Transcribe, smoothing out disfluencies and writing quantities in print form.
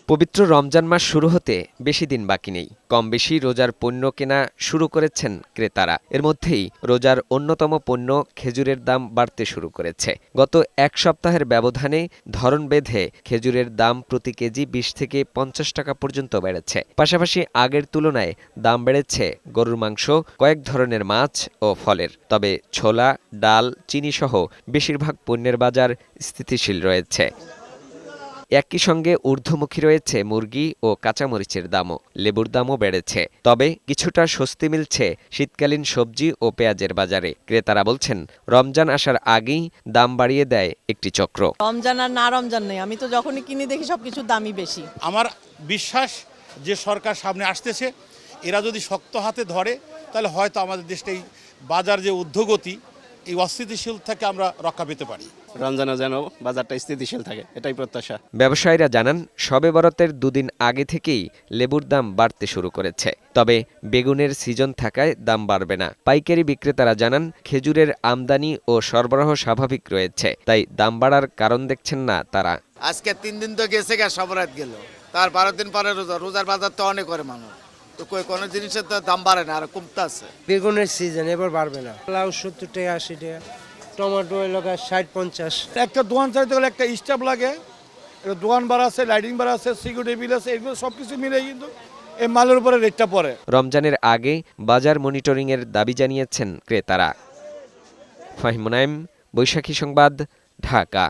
পবিত্র রমজান মাস শুরু হতে বেশি দিন বাকি নেই। কম বেশি রোজার পণ্য কেনা শুরু করেছেন ক্রেতারা। এর মধ্যেই রোজার অন্যতম পণ্য খেজুরের দাম বাড়তে শুরু করেছে। গত এক সপ্তাহের ব্যবধানে ধরন বেঁধে খেজুরের দাম প্রতি কেজি ২০ থেকে ৫০ টাকা পর্যন্ত বেড়েছে। পাশাপাশি আগের তুলনায় দাম বেড়েছে গরুর মাংস, কয়েক ধরনের মাছ ও ফলের। তবে ছোলা, ডাল, চিনিসহ বেশিরভাগ পণ্যের বাজার স্থিতিশীল রয়েছে। একই সঙ্গে ঊর্ধ্বমুখী রয়েছে মুরগি ও কাঁচামরিচের দামও। লেবুর দামও বেড়েছে। তবে কিছুটা স্বস্তি মিলছে শীতকালীন সবজি ও পেঁয়াজের বাজারে। ক্রেতারা বলছেন, রমজান আসার আগেই দাম বাড়িয়ে দেয় একটি চক্র। রমজান আর না রমজান নেই, আমি তো যখনই কিনি দেখি সবকিছুর দামই বেশি। আমার বিশ্বাস যে সরকার সামনে আসতেছে, এরা যদি শক্ত হাতে ধরে তাহলে হয়তো আমাদের দেশটা এই বাজার যে ঊর্ধ্বগতি, এই অস্থিতিশীল থেকে আমরা রক্ষা পেতে পারি। রমজানে যেন বাজারটা স্থিতিশীল থাকে, এটাই প্রত্যাশা। ব্যবসায়ীরা জানান, শবে বরাতের দুদিন আগে থেকেই লেবুর দাম বাড়তে শুরু করেছে। তবে বেগুনের সিজন থাকায় দাম বাড়বে না। পাইকারি বিক্রেতারা জানান, খেজুরের আমদানি ও সরবরাহ স্বাভাবিক রয়েছে, তাই দাম বাড়ার কারণ দেখছেন না তারা। আজকে 3 দিন তো গেছে গা, সব রাত গেল, তার 12 দিন পরে রোজার বাজার তো অনেক করে মানুষ, তো কোনো জিনিসের তো দাম বাড়ে না, আর কমতে আছে। বেগুনের সিজন এবার বাড়বে না। লাউ 70 টাকা 80 টাকা, টমেটো এলাকা 60-50। একটা দোকান চাইতে গেলে একটা স্টাফ লাগে, একটা দোকান ভাড়া আছে, লাইটিং ভাড়া আছে, সিকিউরিটি বিল আছে, এগুলো সবকিছু মিলে কিন্তু এই মালের উপরে রেটটা পড়ে। রমজানের আগে বাজার মনিটরিংয়ের দাবি জানিয়েছেন ক্রেতারা। ফাহিম মুনায়েম, বৈশাখী সংবাদ, ঢাকা।